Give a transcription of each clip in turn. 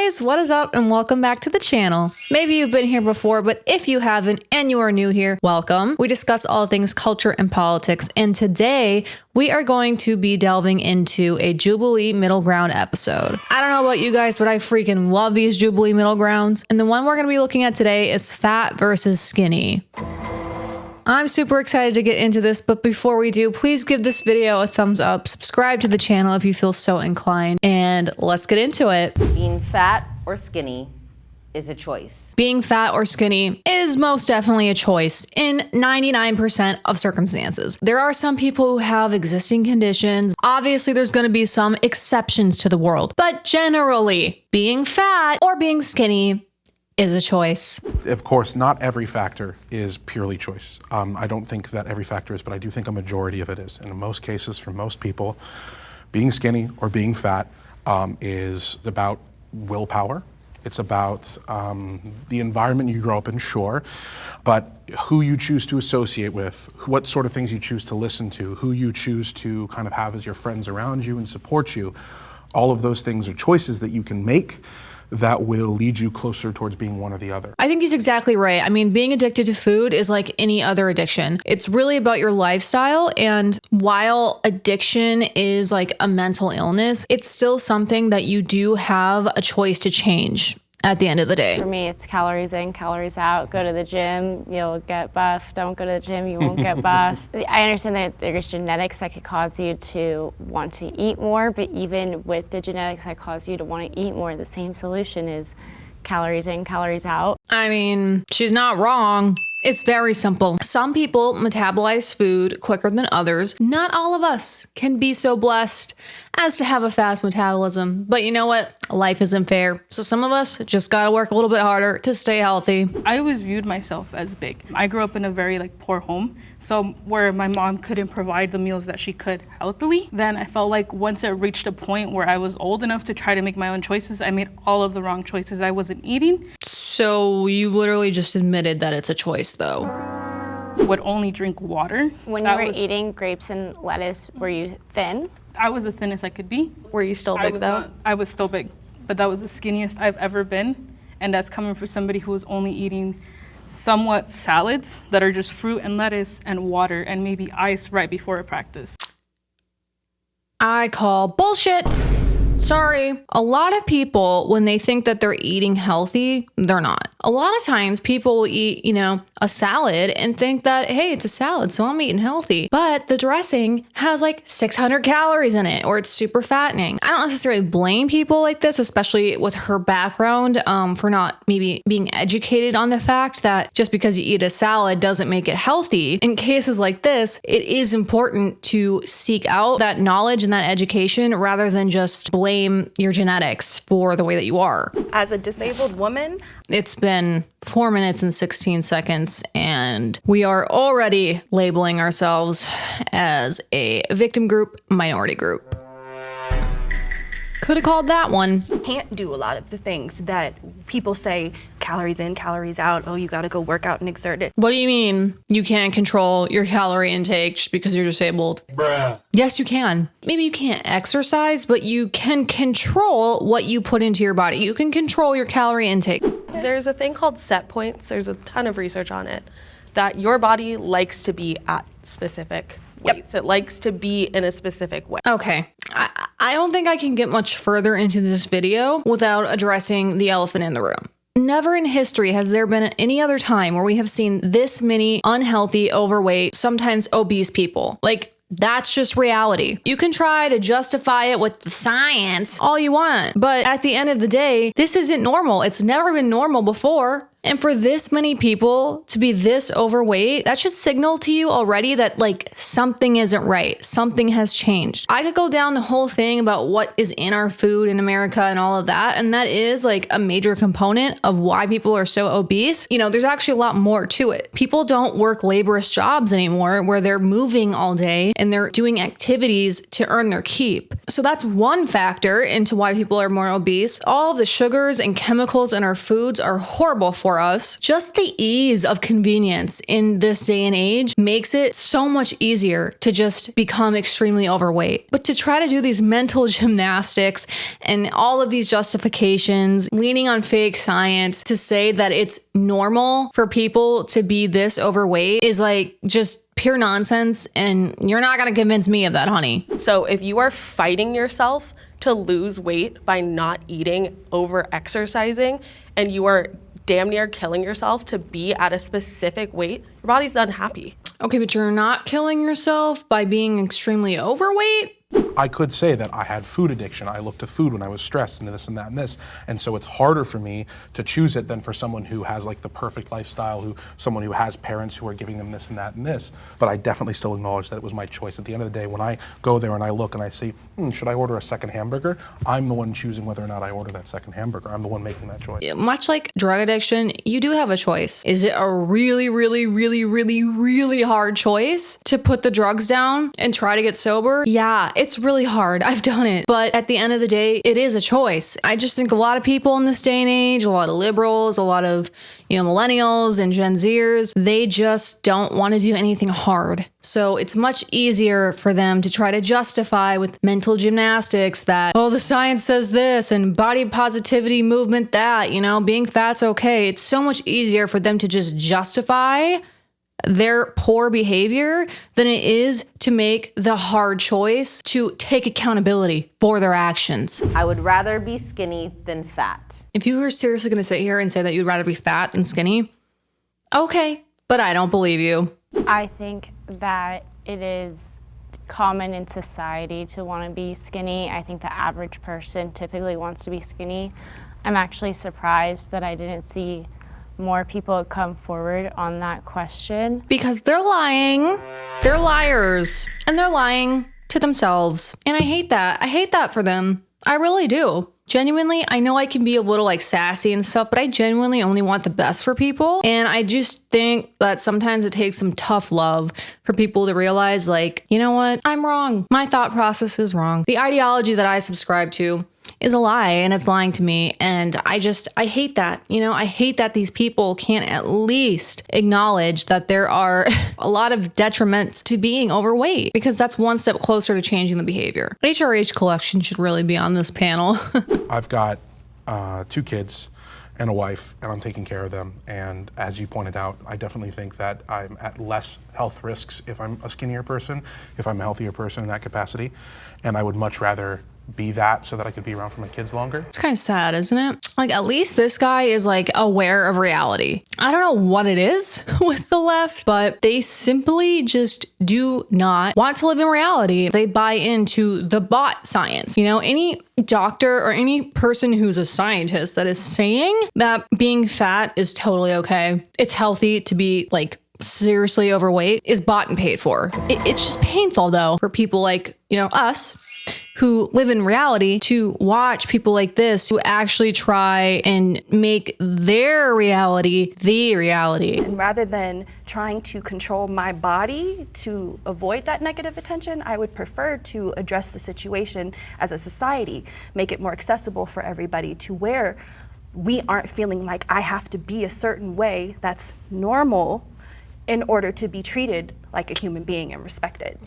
guys, what is up and welcome back to the channel. Maybe you've been here before, but if you haven't and you are new here, welcome. We discuss all things culture and politics, and today we are going to be delving into a Jubilee Middle Ground episode. I don't know about you guys, but I freaking love these Jubilee Middle Grounds, and the one we're going to be looking at today is fat versus skinny. I'm super excited to get into this, but before we do, please give this video a thumbs up, subscribe to the channel if you feel so inclined, and let's get into it. Being fat or skinny is a choice. Being fat or skinny is most definitely a choice in 99% of circumstances. There are some people who have existing conditions. Obviously, there's going to be some exceptions to the world, but generally, being fat or being skinny is a choice. Of course, not every factor is purely choice. I don't think that every factor is, but I do think a majority of it is. And in most cases, for most people, being skinny or being fat is about willpower. It's about the environment you grow up in, sure, but who you choose to associate with, what sort of things you choose to listen to, who you choose to kind of have as your friends around you and support you. All of those things are choices that you can make that will lead you closer towards being one or the other. I think he's exactly right. I mean, being addicted to food is like any other addiction. It's really about your lifestyle. And while addiction is like a mental illness, it's still something that you do have a choice to change at the end of the day. For me, it's calories in, calories out. Go to the gym, you'll get buff. Don't go to the gym, you won't get buff. I understand that there's genetics that could cause you to want to eat more, but even with the genetics that cause you to want to eat more, the same solution is calories in, calories out. I mean, she's not wrong. It's very simple. Some people metabolize food quicker than others. Not all of us can be so blessed as to have a fast metabolism. But you know what? Life isn't fair. So some of us just gotta work a little bit harder to stay healthy. I always viewed myself as big. I grew up in a very poor home. So where my mom couldn't provide the meals that she could healthily, then I felt like once it reached a point where I was old enough to try to make my own choices, I made all of the wrong choices. I wasn't eating. So you literally just admitted that it's a choice though. Would only drink water. When you were eating grapes and lettuce, were you thin? I was the thinnest I could be. Were you still big though? I was still big, but that was the skinniest I've ever been. And that's coming from somebody who was only eating somewhat salads that are just fruit and lettuce and water and maybe ice right before a practice. I call bullshit. Sorry. A lot of people, when they think that they're eating healthy, they're not. A lot of times people will eat, a salad and think that, hey, it's a salad, so I'm eating healthy. But the dressing has like 600 calories in it, or it's super fattening. I don't necessarily blame people like this, especially with her background, for not maybe being educated on the fact that just because you eat a salad doesn't make it healthy. In cases like this, it is important to seek out that knowledge and that education rather than just blame your genetics for the way that you are. As a disabled woman, it's been 4 minutes and 16 seconds, and we are already labeling ourselves as a victim group, minority group. Could have called that one. can't do a lot of the things that people say, calories in, calories out. Oh, you got to go work out and exert it. What do you mean you can't control your calorie intake just because you're disabled? Bruh. Yes, you can. Maybe you can't exercise, but you can control what you put into your body. You can control your calorie intake. There's a thing called set points. There's a ton of research on it, that your body likes to be at specific weights. It likes to be in a specific way. Okay. I don't think I can get much further into this video without addressing the elephant in the room. Never in history has there been any other time where we have seen this many unhealthy, overweight, sometimes obese people. Like, that's just reality. You can try to justify it with the science all you want, but at the end of the day, this isn't normal. It's never been normal before. And for this many people to be this overweight, that should signal to you already that like something isn't right. Something has changed. I could go down the whole thing about what is in our food in America and all of that. And that is like a major component of why people are so obese. You know, there's actually a lot more to it. People don't work laborious jobs anymore where they're moving all day and they're doing activities to earn their keep. So that's one factor into why people are more obese. All of the sugars and chemicals in our foods are horrible for for us. Just the ease of convenience in this day and age makes it so much easier to just become extremely overweight. But to try to do these mental gymnastics and all of these justifications, leaning on fake science to say that it's normal for people to be this overweight is like just pure nonsense, and you're not gonna convince me of that, honey. So if you are fighting yourself to lose weight by not eating, over exercising, and you are damn near killing yourself to be at a specific weight, your body's unhappy. Okay, but you're not killing yourself by being extremely overweight? I could say that I had food addiction. I looked to food when I was stressed and this and that and this. And so it's harder for me to choose it than for someone who has like the perfect lifestyle, someone who has parents who are giving them this and that and this. But I definitely still acknowledge that it was my choice. At the end of the day, when I go there and I look and I see, should I order a second hamburger? I'm the one choosing whether or not I order that second hamburger. I'm the one making that choice. Much like drug addiction, you do have a choice. Is it a really, really, really, really, really hard choice to put the drugs down and try to get sober? Yeah, it's really hard. I've done it. But at the end of the day, it is a choice. I just think a lot of people in this day and age, a lot of liberals, a lot of, millennials and Gen Zers, they just don't want to do anything hard. So it's much easier for them to try to justify with mental gymnastics that, oh, the science says this and body positivity movement that, being fat's okay. It's so much easier for them to just justify their poor behavior than it is to make the hard choice to take accountability for their actions. I would rather be skinny than fat. If you were seriously going to sit here and say that you'd rather be fat than skinny, okay, but I don't believe you. I think that it is common in society to want to be skinny. I think the average person typically wants to be skinny. I'm actually surprised that I didn't see more people come forward on that question. Because they're lying. They're liars. And they're lying to themselves. And I hate that. I hate that for them. I really do. Genuinely, I know I can be a little sassy and stuff, but I genuinely only want the best for people. And I just think that sometimes it takes some tough love for people to realize, you know what? I'm wrong. My thought process is wrong. The ideology that I subscribe to is a lie, and it's lying to me. And I hate that. I hate that these people can't at least acknowledge that there are a lot of detriments to being overweight, because that's one step closer to changing the behavior. HRH collection should really be on this panel. I've got 2 kids and a wife, and I'm taking care of them. And as you pointed out, I definitely think that I'm at less health risks if I'm a skinnier person, if I'm a healthier person in that capacity. And I would much rather be that so that I could be around for my kids longer. It's kind of sad, isn't it? At least this guy is aware of reality. I don't know what it is with the left, but they simply just do not want to live in reality. They buy into the bot science. Any doctor or any person who's a scientist that is saying that being fat is totally okay, it's healthy to be seriously overweight, is bought and paid for. It's just painful though for people like, us, who live in reality, to watch people like this who actually try and make their reality the reality. And rather than trying to control my body to avoid that negative attention, I would prefer to address the situation as a society, make it more accessible for everybody to where we aren't feeling like I have to be a certain way that's normal in order to be treated like a human being and respected.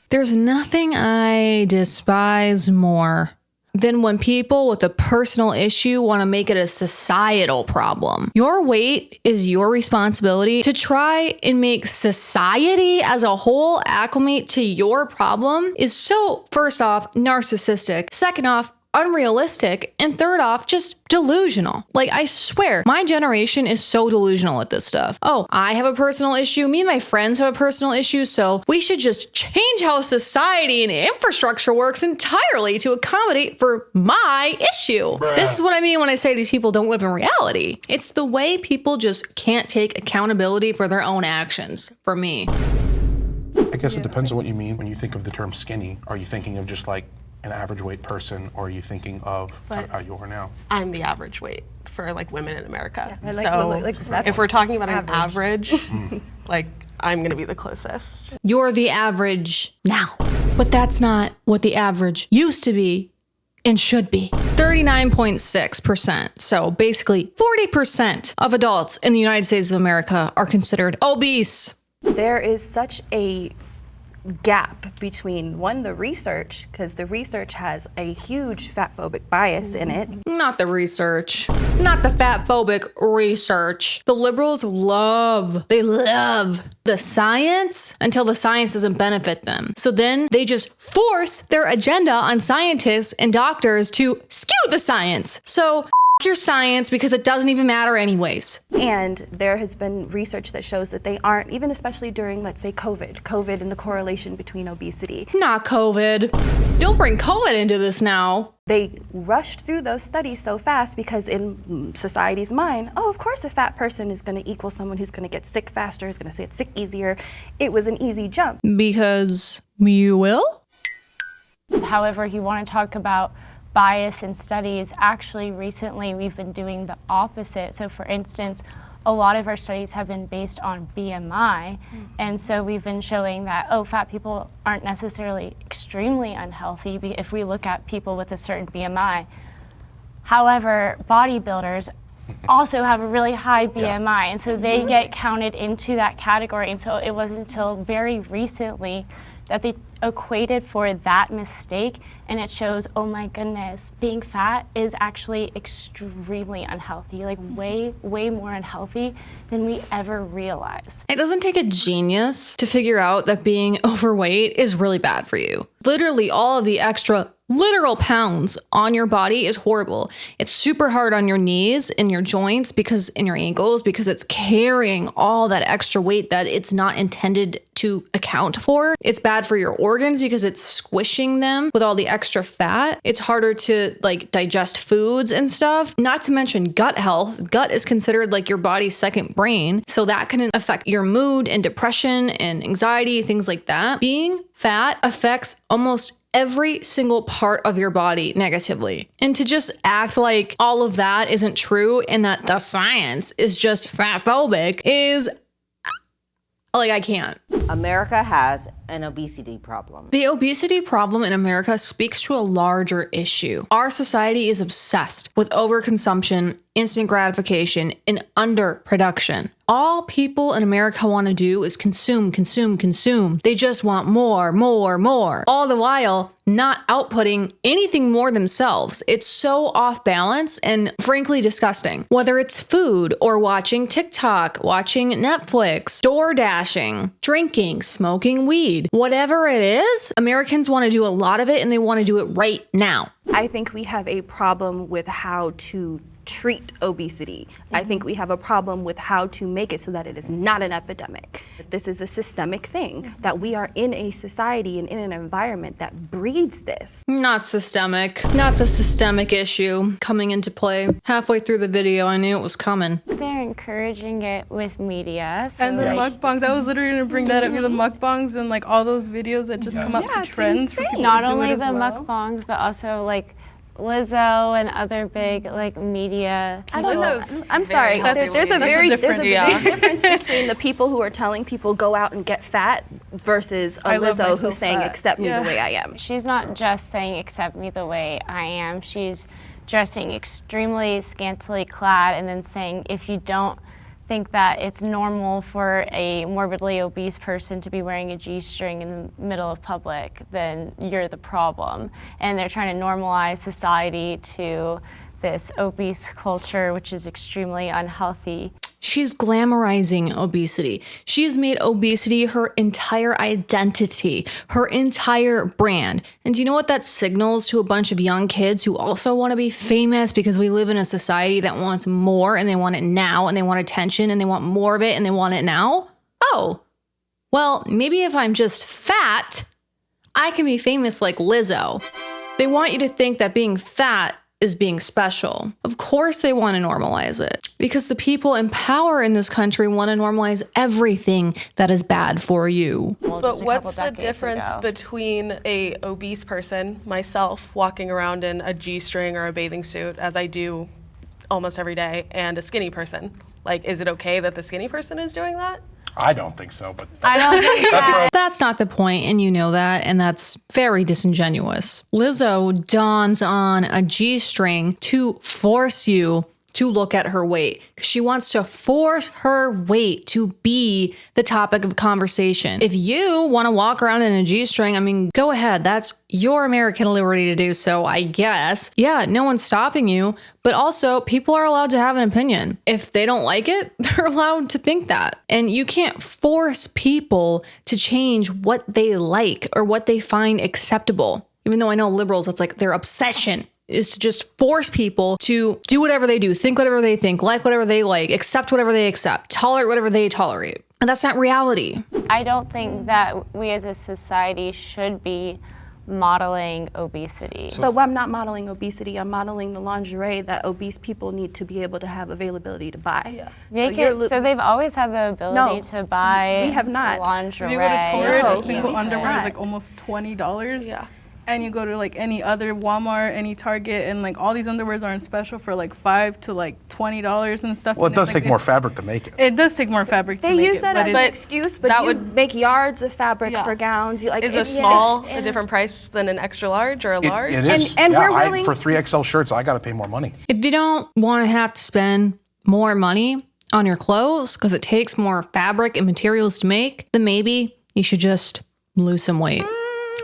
There's nothing I despise more than when people with a personal issue want to make it a societal problem. Your weight is your responsibility. To try and make society as a whole acclimate to your problem is so, first off, narcissistic. Second off, unrealistic. And third off, just delusional. I swear, my generation is so delusional with this stuff. Oh, I have a personal issue. Me and my friends have a personal issue. So we should just change how society and infrastructure works entirely to accommodate for my issue. Bruh. This is what I mean when I say these people don't live in reality. It's the way people just can't take accountability for their own actions, for me. I guess it depends on what you mean when you think of the term skinny. Are you thinking of just an average weight person, or are you thinking of how you are now? I'm the average weight for women in America. Yeah, if we're talking about an average, I'm gonna be the closest. You're the average now, but that's not what the average used to be and should be. 39.6%, so basically 40% of adults in the United States of America are considered obese. There is such a gap between the research, because the research has a huge fat phobic bias in it. Not the research, not the fat phobic research. The liberals love the science until the science doesn't benefit them. So then they just force their agenda on scientists and doctors to skew the science. So your science, because it doesn't even matter anyways. And there has been research that shows that they aren't, even especially during, let's say, COVID and the correlation between obesity. Not COVID. Don't bring COVID into this now. They rushed through those studies so fast because in society's mind, oh, of course a fat person is going to equal someone who's going to get sick faster, is going to get sick easier. It was an easy jump. Because you will? However, you want to talk about bias in studies, actually recently we've been doing the opposite. So for instance, a lot of our studies have been based on BMI, and so we've been showing that, fat people aren't necessarily extremely unhealthy if we look at people with a certain BMI. However, bodybuilders also have a really high BMI, and so they get counted into that category, and so it wasn't until very recently that they equated for that mistake, and it shows, oh my goodness, being fat is actually extremely unhealthy, like way more unhealthy than we ever realized. It doesn't take a genius to figure out that being overweight is really bad for you. Literally all of the extra literal pounds on your body is horrible. It's super hard on your knees and your joints because in your ankles, because it's carrying all that extra weight that it's not intended to account for. It's bad for your organs because it's squishing them with all the extra fat. It's harder to digest foods and stuff. Not to mention gut health. Gut is considered like your body's second brain. So that can affect your mood and depression and anxiety, things like that. Being fat affects almost every single part of your body negatively. And to just act like all of that isn't true and that the science is just fat phobic is I can't. America has an obesity problem. The obesity problem in America speaks to a larger issue. Our society is obsessed with overconsumption, instant gratification, and underproduction. All people in America want to do is consume. They just want more. All the while not outputting anything more themselves. It's so off balance and frankly disgusting. Whether it's food or watching TikTok, watching Netflix, door dashing, drinking, smoking weed, whatever it is, Americans want to do a lot of it and they want to do it right now. I think we have a problem with how to treat obesity. I think we have a problem with how to make it so that it is not an epidemic. This is a systemic thing, that we are in a society and in an environment that breeds this. Not systemic. Not the systemic issue coming into play. Halfway through the video, I knew it was coming. They're encouraging it with media. So And the mukbangs, I was literally gonna bring that up, the mukbangs and all those videos that just come up to trends for people not to do only it as the well. mukbangs, but also Lizzo and other big media. I'm sorry. There's a That's a big different- difference between the people who are telling people go out and get fat versus a I love Lizzo myself who's saying fat. accept me Yeah. the way I am. She's not just saying accept me the way I am. She's dressing extremely scantily clad and then saying if you don't think that it's normal for a morbidly obese person to be wearing a G-string in the middle of public, then you're the problem. And they're trying to normalize society to this obese culture, which is extremely unhealthy. She's glamorizing obesity. She's made obesity her entire identity, her entire brand. And do you know what that signals to a bunch of young kids who also want to be famous because we live in a society that wants more and they want it now and they want attention and they want more of it and they want it now? Oh, well, maybe if I'm just fat, I can be famous like Lizzo. They want you to think that being fat is being special. Of course they want to normalize it because the people in power in this country want to normalize everything that is bad for you. But what's the difference between a obese person, myself, walking around in a G-string or a bathing suit, as I do almost every day, and a skinny person? Is it okay that the skinny person is doing that? I don't think so, but I don't think that. That's not the point, and you know that, and that's very disingenuous. Lizzo dons on a G-string to force you to look at her weight, because she wants to force her weight to be the topic of conversation. If you want to walk around in a G-string, I mean, go ahead. That's your American liberty to do so, I guess. Yeah, no one's stopping you, but also people are allowed to have an opinion. If they don't like it, they're allowed to think that. And you can't force people to change what they like or what they find acceptable. Even though I know liberals, that's like their obsession, is to just force people to do whatever they do, think whatever they think, like whatever they like, accept whatever they accept, tolerate whatever they tolerate. And that's not reality. I don't think that we as a society should be modeling obesity. But I'm not modeling obesity, I'm modeling the lingerie that obese people need to be able to have availability to buy. Yeah. So they've always had the ability to buy we have not. lingerie. If you go to Torrid, No, a single we underwear have is not. like almost $20. Yeah. And you go to like any other Walmart, any Target, and like all these underwears are on special for like $5 to like $20 and stuff. well, it and does it's, take like, more fabric to make it. It does take more fabric to They make use it, that but as it's- an excuse, but that you would- make yards of fabric Yeah. for gowns. You like Is a it's- small it's- a different price than an extra large or a large? It is. And yeah, we're willing- for 3XL shirts, I got to pay more money. If you don't want to have to spend more money on your clothes because it takes more fabric and materials to make, then maybe you should just lose some weight.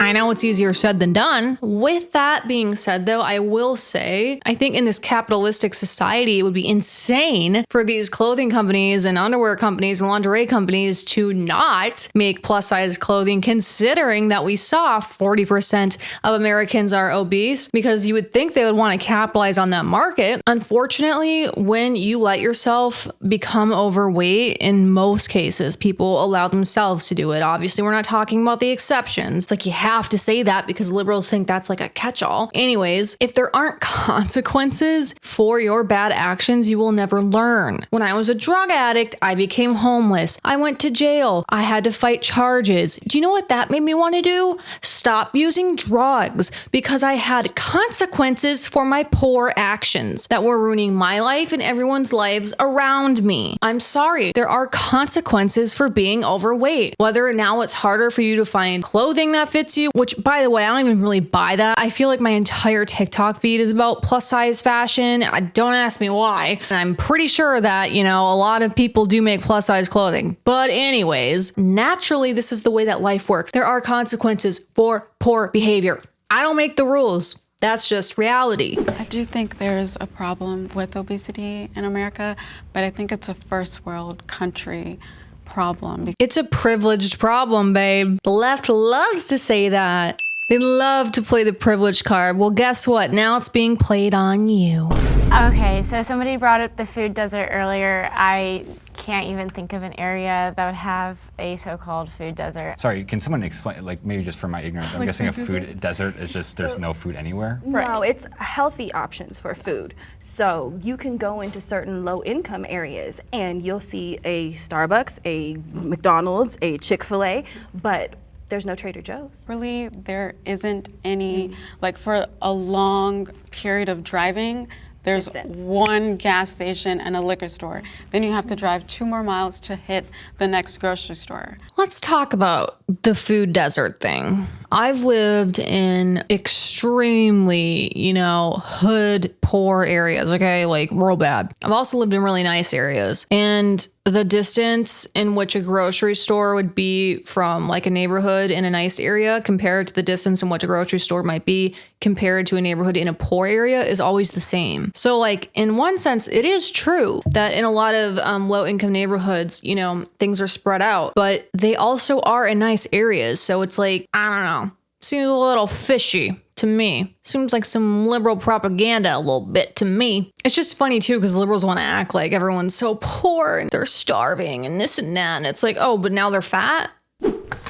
I know it's easier said than done. With that being said, though, I will say, I think in this capitalistic society, it would be insane for these clothing companies and underwear companies and lingerie companies to not make plus size clothing, considering that we saw 40% of Americans are obese, because you would think they would want to capitalize on that market. Unfortunately, when you let yourself become overweight, in most cases, people allow themselves to do it. Obviously, we're not talking about the exceptions. It's like you have to say that because liberals think that's like a catch-all. Anyways, if there aren't consequences for your bad actions, you will never learn. When I was a drug addict, I became homeless. I went to jail. I had to fight charges. Do you know what that made me want to do? Stop using drugs, because I had consequences for my poor actions that were ruining my life and everyone's lives around me. I'm sorry. There are consequences for being overweight. Whether now it's harder for you to find clothing that fits you, which, by the way, I don't even really buy that. I feel like my entire TikTok feed is about plus size fashion. Don't ask me why. And I'm pretty sure that, you know, a lot of people do make plus size clothing. But anyways, naturally, this is the way that life works. There are consequences for poor behavior. I don't make the rules. That's just reality. I do think there's a problem with obesity in America, but I think it's a first world country problem. It's a privileged problem, babe. The left loves to say that. They love to play the privilege card. Well, guess what? Now it's being played on you. Okay, so somebody brought up the food desert earlier. I can't even think of an area that would have a so-called food desert. Sorry, can someone explain, like maybe just from my ignorance, I'm guessing a food desert is just there's no food anywhere? No, it's healthy options for food. So you can go into certain low-income areas and you'll see a Starbucks, a McDonald's, a Chick-fil-A, but there's no Trader Joe's. Really, there isn't any, like for a long period of driving, there's Distance. one gas station and a liquor store. Then you have to drive 2 more miles to hit the next grocery store. Let's talk about the food desert thing. I've lived in extremely, hood, poor areas, okay? Like real bad. I've also lived in really nice areas. And the distance in which a grocery store would be from like a neighborhood in a nice area compared to the distance in which a grocery store might be compared to a neighborhood in a poor area is always the same. So like in one sense, it is true that in a lot of low income neighborhoods, things are spread out, but they also are in nice areas. So it's like, I don't know, seems a little fishy to me. Seems like some liberal propaganda a little bit to me. It's just funny too, because liberals want to act like everyone's so poor and they're starving and this and that. And it's like, oh, but now they're fat?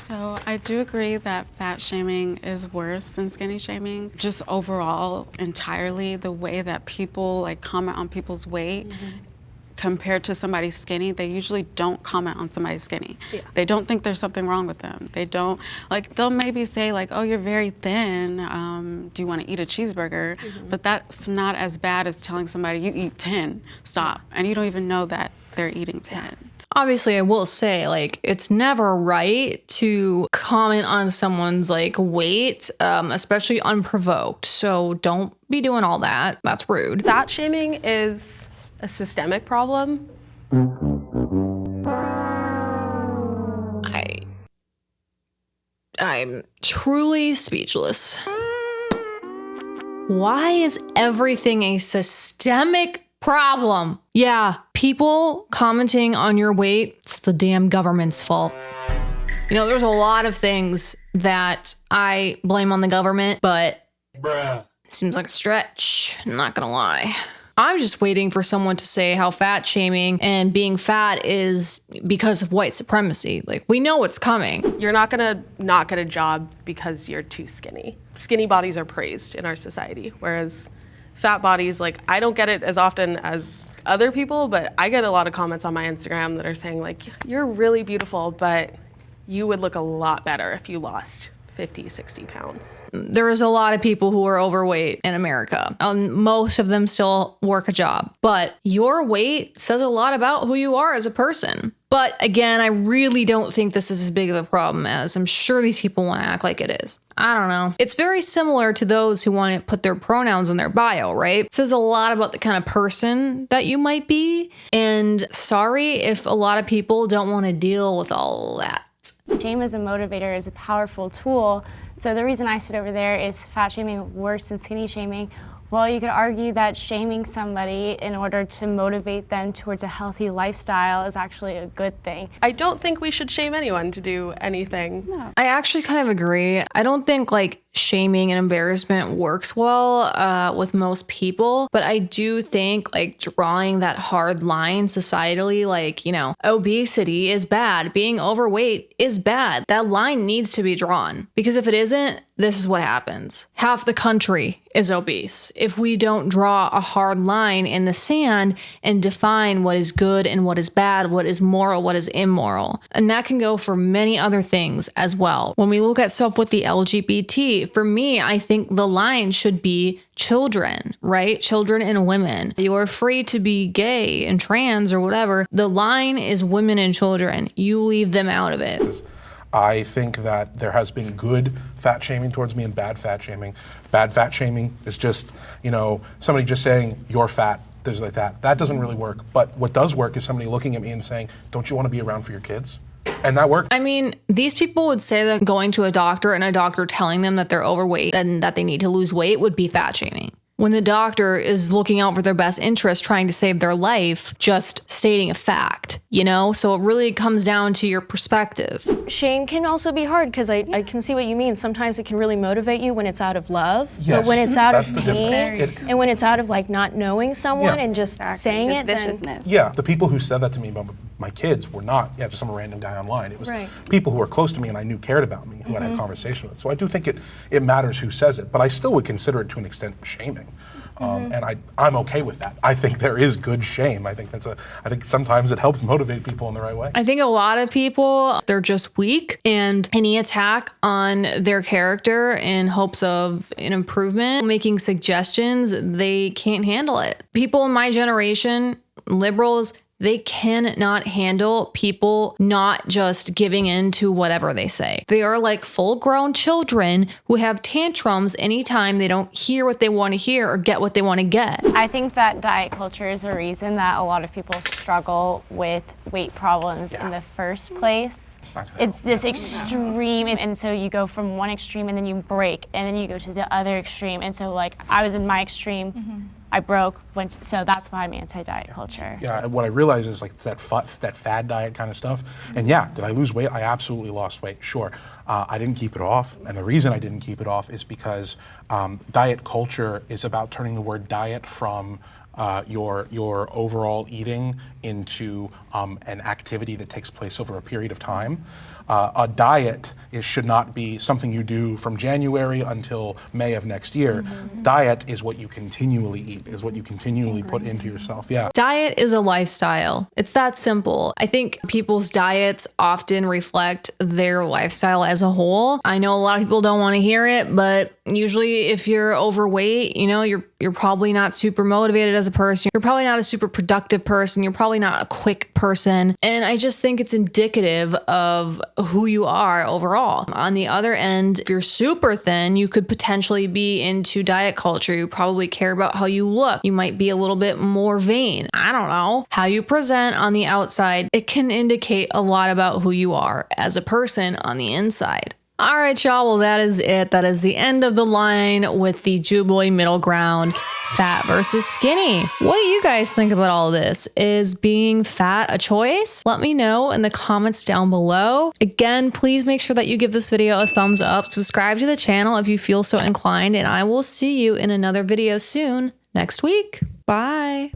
So I do agree that fat shaming is worse than skinny shaming. Just overall, entirely, the way that people comment on people's weight compared to somebody skinny, they usually don't comment on somebody skinny. Yeah. They don't think there's something wrong with them. They don't, like, they'll maybe say like, oh, you're very thin. Do you want to eat a cheeseburger? But that's not as bad as telling somebody you eat 10, stop. And you don't even know that they're eating 10. Obviously, I will say, like, it's never right to comment on someone's, like, weight, especially unprovoked. So don't be doing all that. That's rude. Fat shaming is a systemic problem. I'm truly speechless. Why is everything a systemic problem? Yeah, people commenting on your weight, it's the damn government's fault. You know, there's a lot of things that I blame on the government, but it seems like a stretch, I'm not gonna lie. I'm just waiting for someone to say how fat shaming and being fat is because of white supremacy. Like, we know it's coming. You're not gonna not get a job because you're too skinny. Skinny bodies are praised in our society, whereas fat bodies, like, I don't get it as often as other people, but I get a lot of comments on my Instagram that are saying like, you're really beautiful, but you would look a lot better if you lost 50, 60 pounds. There is a lot of people who are overweight in America. Most of them still work a job, but your weight says a lot about who you are as a person. But again, I really don't think this is as big of a problem as I'm sure these people want to act like it is. I don't know. It's very similar to those who want to put their pronouns in their bio, right? It says a lot about the kind of person that you might be. And sorry if a lot of people don't want to deal with all that. Shame as a motivator is a powerful tool. So the reason I sit over there is fat shaming worse than skinny shaming. Well, you could argue that shaming somebody in order to motivate them towards a healthy lifestyle is actually a good thing. I don't think we should shame anyone to do anything. No. I actually kind of agree. I don't think like shaming and embarrassment works well with most people, but I do think like drawing that hard line societally, like, you know, obesity is bad, being overweight is bad. That line needs to be drawn, because if it isn't, this is what happens. Half the country is obese. If we don't draw a hard line in the sand and define what is good and what is bad, what is moral, what is immoral. And that can go for many other things as well. When we look at stuff with the LGBT, for me, I think the line should be children, right? Children and women. You are free to be gay and trans or whatever. The line is women and children. You leave them out of it. I think that there has been good fat shaming towards me and bad fat shaming. Bad fat shaming is just, you know, somebody just saying, you're fat, things like that. That doesn't really work. But what does work is somebody looking at me and saying, don't you want to be around for your kids? And that worked. I mean, these people would say that going to a doctor and a doctor telling them that they're overweight and that they need to lose weight would be fat shaming. When the doctor is looking out for their best interest, trying to save their life, just stating a fact, you know? So it really comes down to your perspective. Shame can also be hard because I can see what you mean. Sometimes it can really motivate you when it's out of love, Yes, but when it's out that's of the pain difference. and when it's out of like not knowing someone Yeah. and just saying it, then Yeah, the people who said that to me about my kids were not just some random guy online. It was Right. people who were close to me and I knew cared about me, who I had a conversation with. So I do think it matters who says it, but I still would consider it to an extent shaming. And I'm okay with that. I think there is good shame. I think sometimes it helps motivate people in the right way. I think a lot of people, they're just weak, and any attack on their character in hopes of an improvement, making suggestions, they can't handle it. People in my generation, liberals, they cannot handle people not just giving in to whatever they say. They are like full-grown children who have tantrums anytime they don't hear what they want to hear or get what they want to get. I think that diet culture is a reason that a lot of people struggle with weight problems in the first place. It's this extreme, and so you go from one extreme and then you break, and then you go to the other extreme. And so like I was in my extreme, I broke, so that's why I'm anti-diet culture. Yeah, what I realize is like that fad diet kind of stuff. And yeah, did I lose weight? I absolutely lost weight, sure. I didn't keep it off. And the reason I didn't keep it off is because diet culture is about turning the word diet from your overall eating into an activity that takes place over a period of time. A diet should not be something you do from January until May of next year. Diet is what you continually eat, is what you continually put into yourself. Yeah. Diet is a lifestyle. It's that simple. I think people's diets often reflect their lifestyle as a whole. I know a lot of people don't want to hear it, but usually if you're overweight, you know, you're probably not super motivated as a person. You're probably not a super productive person. You're probably not a quick person. And I just think it's indicative of who you are overall. On the other end, if you're super thin, you could potentially be into diet culture. You probably care about how you look. You might be a little bit more vain. I don't know. How you present on the outside, it can indicate a lot about who you are as a person on the inside. All right, y'all. Well, that is it. That is the end of the line with the Jubilee Middle Ground, fat versus skinny. What do you guys think about all this? Is being fat a choice? Let me know in the comments down below. Again, please make sure that you give this video a thumbs up. Subscribe to the channel if you feel so inclined, and I will see you in another video soon next week. Bye.